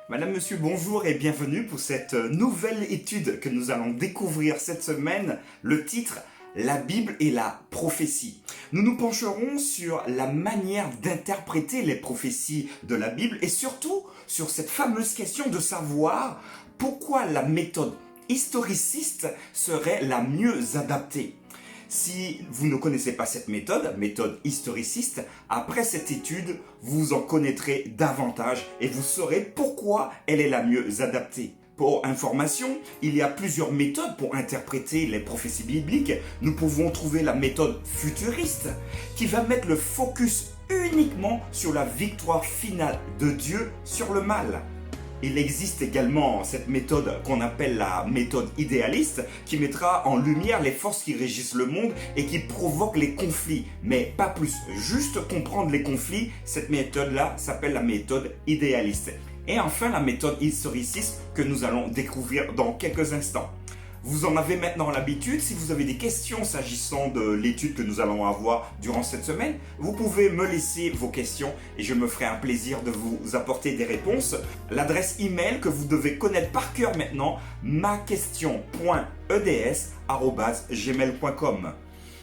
Madame, Monsieur, bonjour et bienvenue pour cette nouvelle étude que nous allons découvrir cette semaine. Le titre, La Bible et la prophétie. Nous nous pencherons sur la manière d'interpréter les prophéties de la Bible et surtout sur cette fameuse question de savoir pourquoi la méthode historiciste serait la mieux adaptée. Si vous ne connaissez pas cette méthode historiciste, après cette étude, vous en connaîtrez davantage et vous saurez pourquoi elle est la mieux adaptée. Pour information, il y a plusieurs méthodes pour interpréter les prophéties bibliques. Nous pouvons trouver la méthode futuriste qui va mettre le focus uniquement sur la victoire finale de Dieu sur le mal. Il existe également cette méthode qu'on appelle la méthode idéaliste qui mettra en lumière les forces qui régissent le monde et qui provoquent les conflits. Mais pas plus, juste comprendre les conflits, cette méthode-là s'appelle la méthode idéaliste. Et enfin la méthode historiciste que nous allons découvrir dans quelques instants. Vous en avez maintenant l'habitude. Si vous avez des questions s'agissant de l'étude que nous allons avoir durant cette semaine, vous pouvez me laisser vos questions et je me ferai un plaisir de vous apporter des réponses. L'adresse email que vous devez connaître par cœur maintenant, maquestion.eds@gmail.com.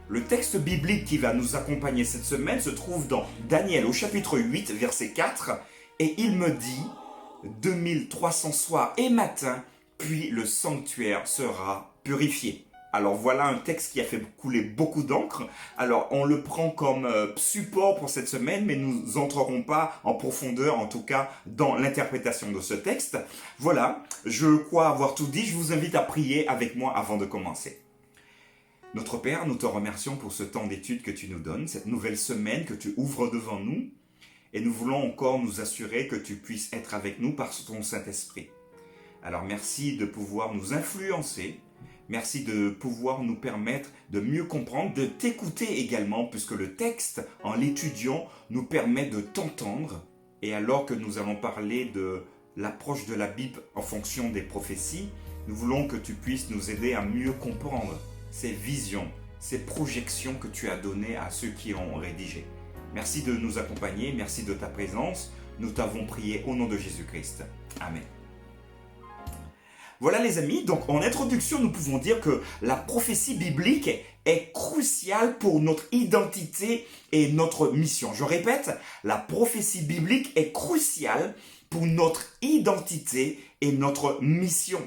Le texte biblique qui va nous accompagner cette semaine se trouve dans Daniel au chapitre 8, verset 4, et il me dit « 2300 soirs et matins, puis le sanctuaire sera purifié. » Alors voilà un texte qui a fait couler beaucoup d'encre. Alors on le prend comme support pour cette semaine, mais nous n'entrerons pas en profondeur, en tout cas dans l'interprétation de ce texte. Voilà, je crois avoir tout dit. Je vous invite à prier avec moi avant de commencer. Notre Père, nous te remercions pour ce temps d'étude que tu nous donnes, cette nouvelle semaine que tu ouvres devant nous. Et nous voulons encore nous assurer que tu puisses être avec nous par ton Saint-Esprit. Alors merci de pouvoir nous influencer, merci de pouvoir nous permettre de mieux comprendre, de t'écouter également, puisque le texte, en l'étudiant, nous permet de t'entendre. Et alors que nous allons parler de l'approche de la Bible en fonction des prophéties, nous voulons que tu puisses nous aider à mieux comprendre ces visions, ces projections que tu as données à ceux qui ont rédigé. Merci de nous accompagner, merci de ta présence. Nous t'avons prié au nom de Jésus-Christ. Amen. Voilà les amis, donc en introduction, nous pouvons dire que la prophétie biblique est cruciale pour notre identité et notre mission. Je répète, la prophétie biblique est cruciale pour notre identité et notre mission.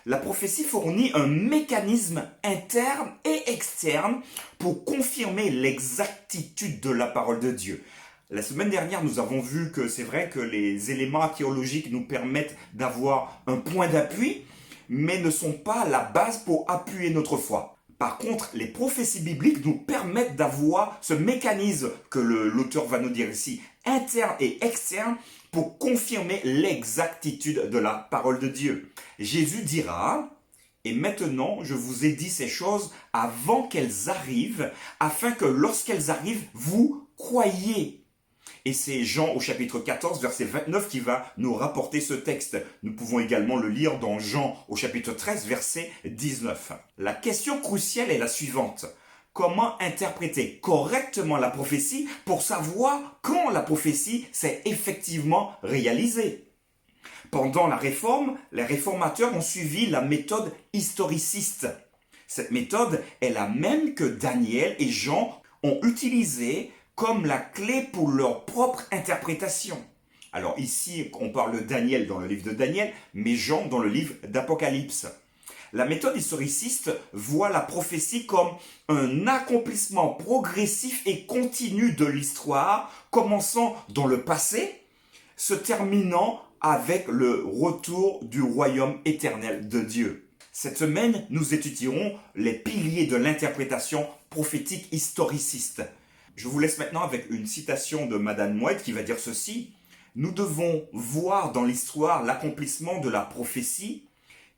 La prophétie fournit un mécanisme interne et externe pour confirmer l'exactitude de la parole de Dieu. La semaine dernière, nous avons vu que c'est vrai que les éléments archéologiques nous permettent d'avoir un point d'appui, mais ne sont pas la base pour appuyer notre foi. Par contre, les prophéties bibliques nous permettent d'avoir ce mécanisme que l'auteur va nous dire ici, interne et externe, pour confirmer l'exactitude de la parole de Dieu. Jésus dira: « Et maintenant, je vous ai dit ces choses avant qu'elles arrivent, afin que lorsqu'elles arrivent, vous croyiez. » Et c'est Jean au chapitre 14, verset 29 qui va nous rapporter ce texte. Nous pouvons également le lire dans Jean au chapitre 13, verset 19. La question cruciale est la suivante. Comment interpréter correctement la prophétie pour savoir quand la prophétie s'est effectivement réalisée? Pendant la Réforme, les réformateurs ont suivi la méthode historiciste. Cette méthode est la même que Daniel et Jean ont utilisée comme la clé pour leur propre interprétation. Alors ici, on parle de Daniel dans le livre de Daniel, mais Jean dans le livre d'Apocalypse. La méthode historiciste voit la prophétie comme un accomplissement progressif et continu de l'histoire, commençant dans le passé, se terminant avec le retour du royaume éternel de Dieu. Cette semaine, nous étudierons les piliers de l'interprétation prophétique historiciste. Je vous laisse maintenant avec une citation de Madame Moued qui va dire ceci. « Nous devons voir dans l'histoire l'accomplissement de la prophétie,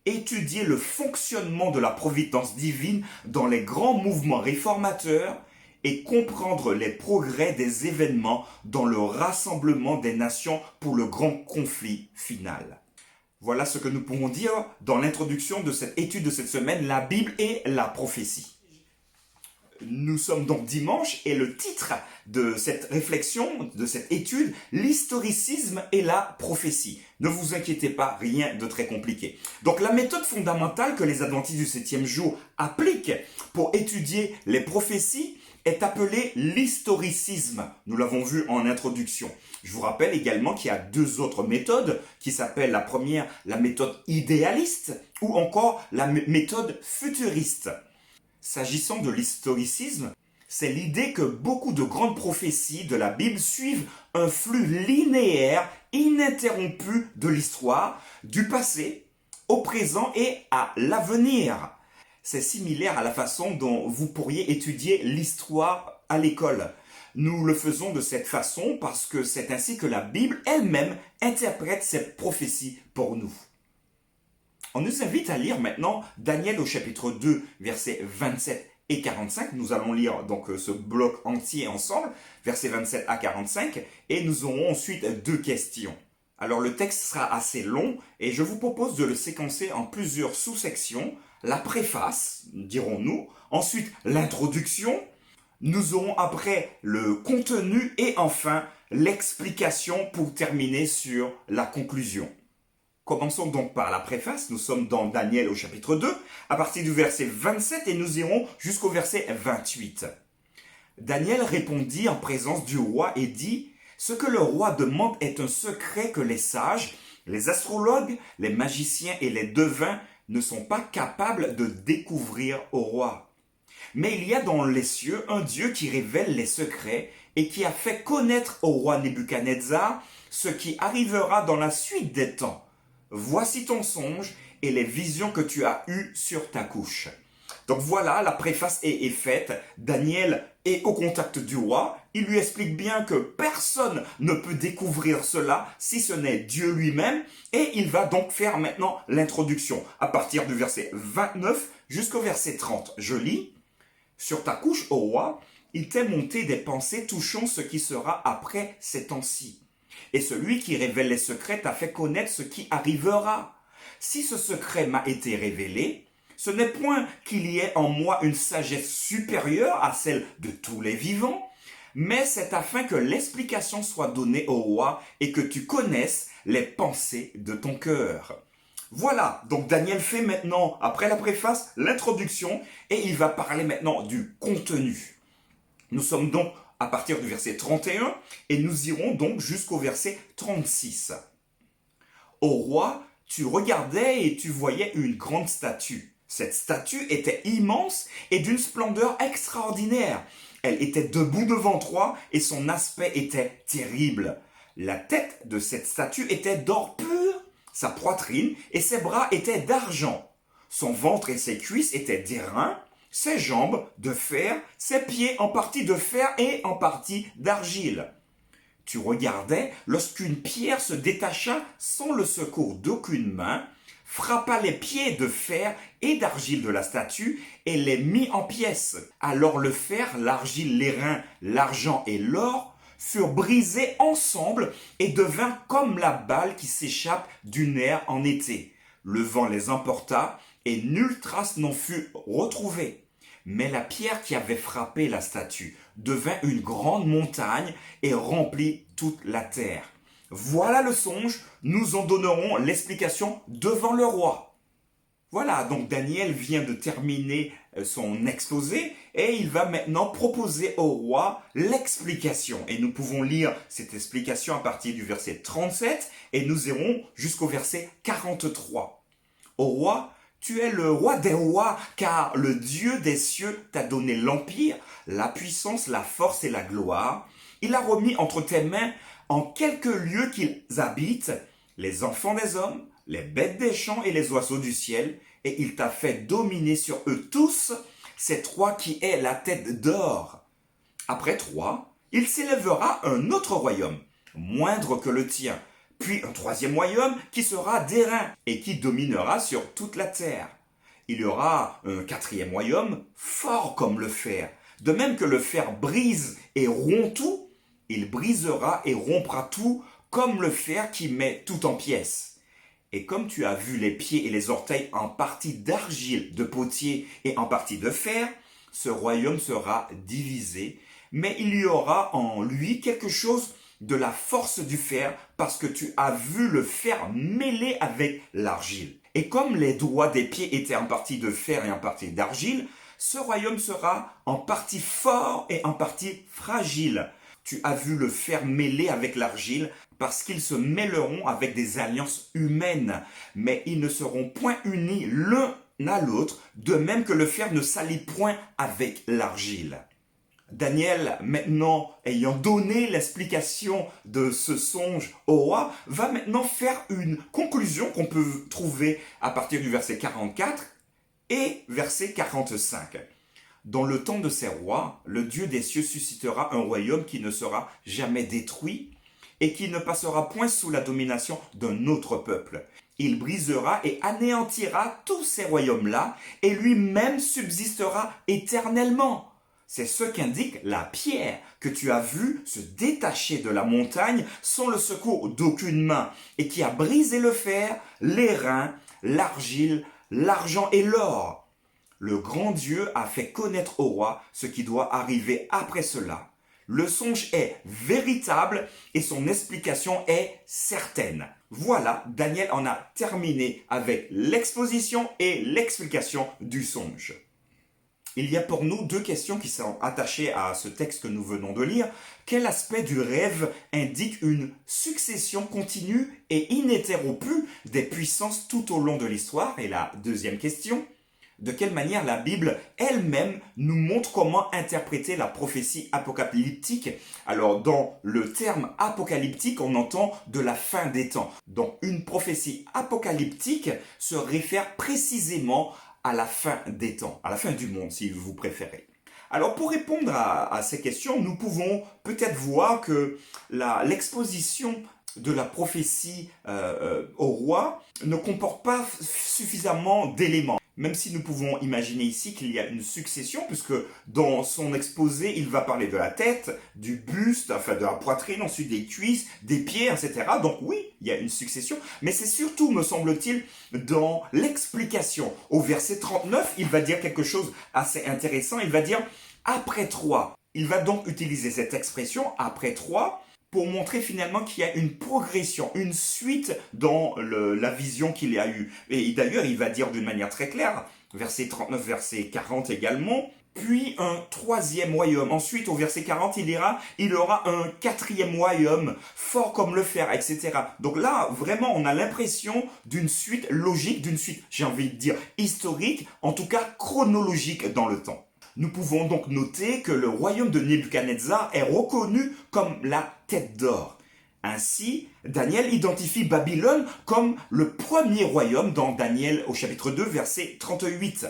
étudier le fonctionnement de la providence divine dans les grands mouvements réformateurs et comprendre les progrès des événements dans le rassemblement des nations pour le grand conflit final. » Voilà ce que nous pouvons dire dans l'introduction de cette étude de cette semaine, la Bible et la prophétie. Nous sommes donc dimanche et le titre de cette réflexion, de cette étude, l'historicisme et la prophétie. Ne vous inquiétez pas, rien de très compliqué. Donc la méthode fondamentale que les adventistes du 7e jour appliquent pour étudier les prophéties est appelée l'historicisme. Nous l'avons vu en introduction. Je vous rappelle également qu'il y a deux autres méthodes qui s'appellent la première, la méthode idéaliste ou encore la méthode futuriste. S'agissant de l'historicisme, c'est l'idée que beaucoup de grandes prophéties de la Bible suivent un flux linéaire, ininterrompu de l'histoire, du passé, au présent et à l'avenir. C'est similaire à la façon dont vous pourriez étudier l'histoire à l'école. Nous le faisons de cette façon parce que c'est ainsi que la Bible elle-même interprète cette prophétie pour nous. On nous invite à lire maintenant Daniel au chapitre 2, versets 27 et 45. Nous allons lire donc ce bloc entier ensemble, versets 27 à 45, et nous aurons ensuite deux questions. Alors le texte sera assez long et je vous propose de le séquencer en plusieurs sous-sections. La préface, dirons-nous, ensuite l'introduction, nous aurons après le contenu et enfin l'explication pour terminer sur la conclusion. Commençons donc par la préface. Nous sommes dans Daniel au chapitre 2, à partir du verset 27 et nous irons jusqu'au verset 28. Daniel répondit en présence du roi et dit « Ce que le roi demande est un secret que les sages, les astrologues, les magiciens et les devins ne sont pas capables de découvrir au roi. Mais il y a dans les cieux un Dieu qui révèle les secrets et qui a fait connaître au roi Nebuchadnezzar ce qui arrivera dans la suite des temps. Voici ton songe et les visions que tu as eues sur ta couche. » Donc voilà, la préface est faite. Daniel est au contact du roi. Il lui explique bien que personne ne peut découvrir cela si ce n'est Dieu lui-même. Et il va donc faire maintenant l'introduction à partir du verset 29 jusqu'au verset 30. Je lis. « Sur ta couche, ô roi, il t'est monté des pensées touchant ce qui sera après ces temps-ci. Et celui qui révèle les secrets t'a fait connaître ce qui arrivera. Si ce secret m'a été révélé, ce n'est point qu'il y ait en moi une sagesse supérieure à celle de tous les vivants, mais c'est afin que l'explication soit donnée au roi et que tu connaisses les pensées de ton cœur. » Voilà, donc Daniel fait maintenant, après la préface, l'introduction et il va parler maintenant du contenu. Nous sommes donc à partir du verset 31 et nous irons donc jusqu'au verset 36. Au roi, tu regardais et tu voyais une grande statue. Cette statue était immense et d'une splendeur extraordinaire. Elle était debout devant toi et son aspect était terrible. La tête de cette statue était d'or pur, sa poitrine et ses bras étaient d'argent. Son ventre et ses cuisses étaient d'airain, ses jambes de fer, ses pieds en partie de fer et en partie d'argile. Tu regardais lorsqu'une pierre se détacha sans le secours d'aucune main, frappa les pieds de fer et d'argile de la statue et les mit en pièces. Alors le fer, l'argile, l'airain, l'argent et l'or furent brisés ensemble et devinrent comme la balle qui s'échappe du nerf en été. Le vent les emporta et nulle trace n'en fut retrouvée. Mais la pierre qui avait frappé la statue devint une grande montagne et remplit toute la terre. Voilà le songe, nous en donnerons l'explication devant le roi. Voilà, donc Daniel vient de terminer son exposé et il va maintenant proposer au roi l'explication. Et nous pouvons lire cette explication à partir du verset 37 et nous irons jusqu'au verset 43. Au roi, tu es le roi des rois, car le Dieu des cieux t'a donné l'empire, la puissance, la force et la gloire. Il a remis entre tes mains en quelques lieux qu'ils habitent, les enfants des hommes, les bêtes des champs et les oiseaux du ciel, et il t'a fait dominer sur eux tous, c'est toi qui es la tête d'or. Après toi, il s'élèvera un autre royaume, moindre que le tien, puis un troisième royaume qui sera d'airain et qui dominera sur toute la terre. Il y aura un quatrième royaume fort comme le fer. De même que le fer brise et rompt tout, il brisera et rompra tout comme le fer qui met tout en pièces. Et comme tu as vu les pieds et les orteils en partie d'argile, de potier et en partie de fer, ce royaume sera divisé, mais il y aura en lui quelque chose de la force du fer parce que tu as vu le fer mêlé avec l'argile. Et comme les doigts des pieds étaient en partie de fer et en partie d'argile, ce royaume sera en partie fort et en partie fragile. Tu as vu le fer mêlé avec l'argile parce qu'ils se mêleront avec des alliances humaines, mais ils ne seront point unis l'un à l'autre, de même que le fer ne s'allie point avec l'argile. Daniel, maintenant ayant donné l'explication de ce songe au roi, va maintenant faire une conclusion qu'on peut trouver à partir du verset 44 et verset 45. Dans le temps de ces rois, le Dieu des cieux suscitera un royaume qui ne sera jamais détruit et qui ne passera point sous la domination d'un autre peuple. Il brisera et anéantira tous ces royaumes-là et lui-même subsistera éternellement. C'est ce qu'indique la pierre que tu as vue se détacher de la montagne sans le secours d'aucune main et qui a brisé le fer, l'airain, l'argile, l'argent et l'or. Le grand Dieu a fait connaître au roi ce qui doit arriver après cela. Le songe est véritable et son explication est certaine. Voilà, Daniel en a terminé avec l'exposition et l'explication du songe. Il y a pour nous deux questions qui sont attachées à ce texte que nous venons de lire. Quel aspect du rêve indique une succession continue et ininterrompue des puissances tout au long de l'histoire? Et la deuxième question, de quelle manière la Bible elle-même nous montre comment interpréter la prophétie apocalyptique? Alors, dans le terme apocalyptique, on entend de la fin des temps. Donc, une prophétie apocalyptique se réfère précisément à la fin des temps, à la fin du monde, si vous préférez. Alors, pour répondre à ces questions, nous pouvons peut-être voir que l'exposition de la prophétie au roi ne comporte pas suffisamment d'éléments. Même si nous pouvons imaginer ici qu'il y a une succession, puisque dans son exposé, il va parler de la tête, du buste, enfin de la poitrine, ensuite des cuisses, des pieds, etc. Donc oui, il y a une succession, mais c'est surtout, me semble-t-il, dans l'explication. Au verset 39, il va dire quelque chose assez intéressant. Il va dire « après 3 ». Il va donc utiliser cette expression « après 3 » pour montrer finalement qu'il y a une progression, une suite dans la vision qu'il a eue. Et d'ailleurs, il va dire d'une manière très claire, verset 39, verset 40 également, puis un troisième royaume. Ensuite, au verset 40, il aura un quatrième royaume, fort comme le fer, etc. Donc là, vraiment, on a l'impression d'une suite logique, d'une suite, j'ai envie de dire, historique, en tout cas chronologique dans le temps. Nous pouvons donc noter que le royaume de Nebuchadnezzar est reconnu comme la tête d'or. Ainsi, Daniel identifie Babylone comme le premier royaume dans Daniel au chapitre 2, verset 38.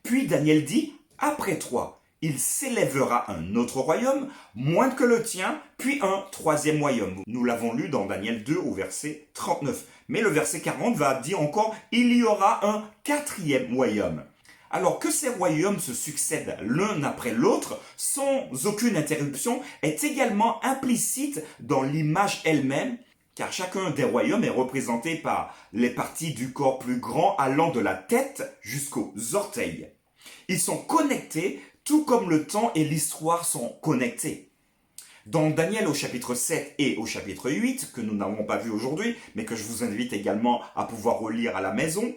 Puis Daniel dit, après 3, il s'élèvera un autre royaume, moindre que le tien, puis un troisième royaume. Nous l'avons lu dans Daniel 2 au verset 39. Mais le verset 40 va dire encore, il y aura un quatrième royaume. Alors que ces royaumes se succèdent l'un après l'autre, sans aucune interruption, est également implicite dans l'image elle-même, car chacun des royaumes est représenté par les parties du corps plus grands allant de la tête jusqu'aux orteils. Ils sont connectés, tout comme le temps et l'histoire sont connectés. Dans Daniel au chapitre 7 et au chapitre 8, que nous n'avons pas vu aujourd'hui, mais que je vous invite également à pouvoir relire à la maison,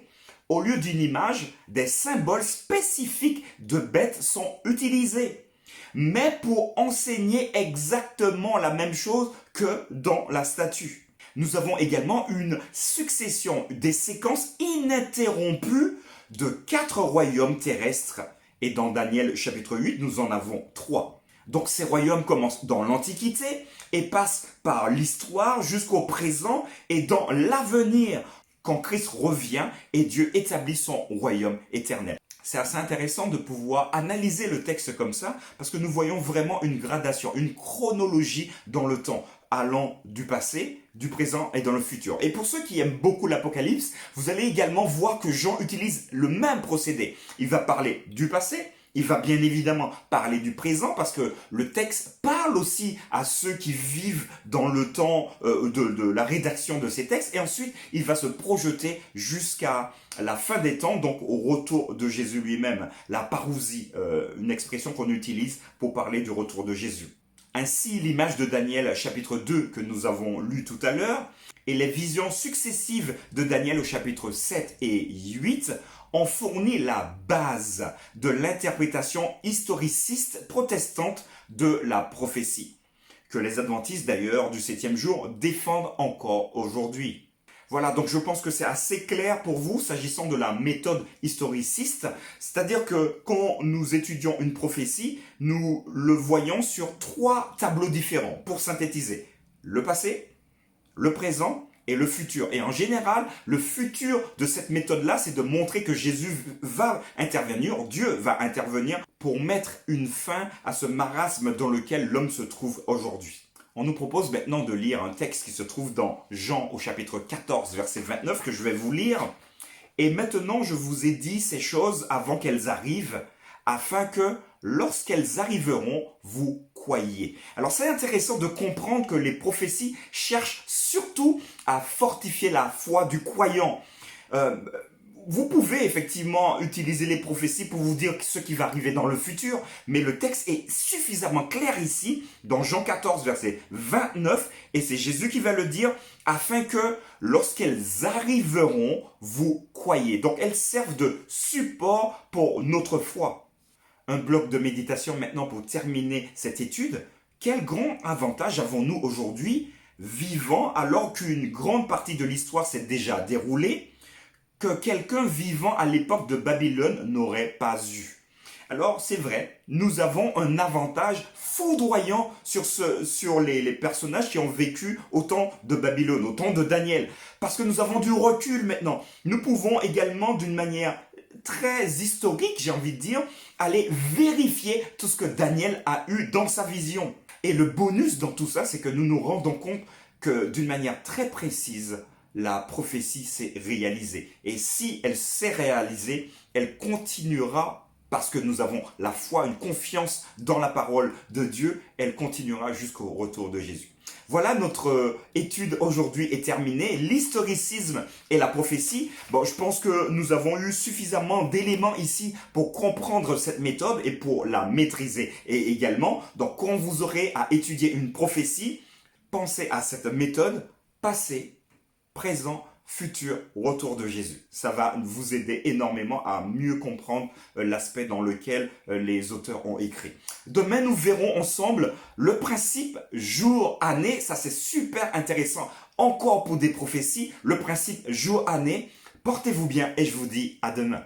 au lieu d'une image, des symboles spécifiques de bêtes sont utilisés, mais pour enseigner exactement la même chose que dans la statue. Nous avons également une succession des séquences ininterrompues de 4 royaumes terrestres. Et dans Daniel chapitre 8, nous en avons 3. Donc ces royaumes commencent dans l'Antiquité et passent par l'histoire jusqu'au présent et dans l'avenir, quand Christ revient et Dieu établit son royaume éternel. C'est assez intéressant de pouvoir analyser le texte comme ça, parce que nous voyons vraiment une gradation, une chronologie dans le temps, allant du passé, du présent et dans le futur. Et pour ceux qui aiment beaucoup l'Apocalypse, vous allez également voir que Jean utilise le même procédé. Il va parler du passé, Il va bien évidemment parler du présent parce que le texte parle aussi à ceux qui vivent dans le temps de la rédaction de ces textes. Et ensuite, il va se projeter jusqu'à la fin des temps, donc au retour de Jésus lui-même. La parousie, une expression qu'on utilise pour parler du retour de Jésus. Ainsi, l'image de Daniel chapitre 2 que nous avons lu tout à l'heure et les visions successives de Daniel au chapitre 7 et 8 ont fourni la base de l'interprétation historiciste protestante de la prophétie, que les adventistes d'ailleurs du 7e jour défendent encore aujourd'hui. Voilà, donc je pense que c'est assez clair pour vous s'agissant de la méthode historiciste, c'est-à-dire que quand nous étudions une prophétie, nous le voyons sur 3 tableaux différents, pour synthétiser. Le passé, le présent et le futur. Et en général, le futur de cette méthode-là, c'est de montrer que Jésus va intervenir, Dieu va intervenir pour mettre une fin à ce marasme dans lequel l'homme se trouve aujourd'hui. On nous propose maintenant de lire un texte qui se trouve dans Jean au chapitre 14, verset 29, que je vais vous lire. Et maintenant, je vous ai dit ces choses avant qu'elles arrivent, afin que, lorsqu'elles arriveront, vous croyiez. Alors c'est intéressant de comprendre que les prophéties cherchent surtout à fortifier la foi du croyant. Vous pouvez effectivement utiliser les prophéties pour vous dire ce qui va arriver dans le futur, mais le texte est suffisamment clair ici, dans Jean 14, verset 29, et c'est Jésus qui va le dire, afin que lorsqu'elles arriveront, vous croyez. Donc elles servent de support pour notre foi. Un bloc de méditation maintenant pour terminer cette étude. Quel grand avantage avons-nous aujourd'hui, vivant alors qu'une grande partie de l'histoire s'est déjà déroulée, que quelqu'un vivant à l'époque de Babylone n'aurait pas eu? Alors c'est vrai, nous avons un avantage foudroyant sur les personnages qui ont vécu au temps de Babylone, au temps de Daniel, parce que nous avons du recul maintenant. Nous pouvons également d'une manière très historique, j'ai envie de dire, aller vérifier tout ce que Daniel a eu dans sa vision. Et le bonus dans tout ça, c'est que nous nous rendons compte que d'une manière très précise, la prophétie s'est réalisée. Et si elle s'est réalisée, elle continuera parce que nous avons la foi, une confiance dans la parole de Dieu, elle continuera jusqu'au retour de Jésus. Voilà, notre étude aujourd'hui est terminée. L'historicisme et la prophétie. Bon, je pense que nous avons eu suffisamment d'éléments ici pour comprendre cette méthode et pour la maîtriser. Et également, donc, quand vous aurez à étudier une prophétie, pensez à cette méthode passé, présent, futur, retour de Jésus. Ça va vous aider énormément à mieux comprendre l'aspect dans lequel les auteurs ont écrit. Demain, nous verrons ensemble le principe jour-année. Ça, c'est super intéressant. Encore pour des prophéties, le principe jour-année. Portez-vous bien et je vous dis à demain.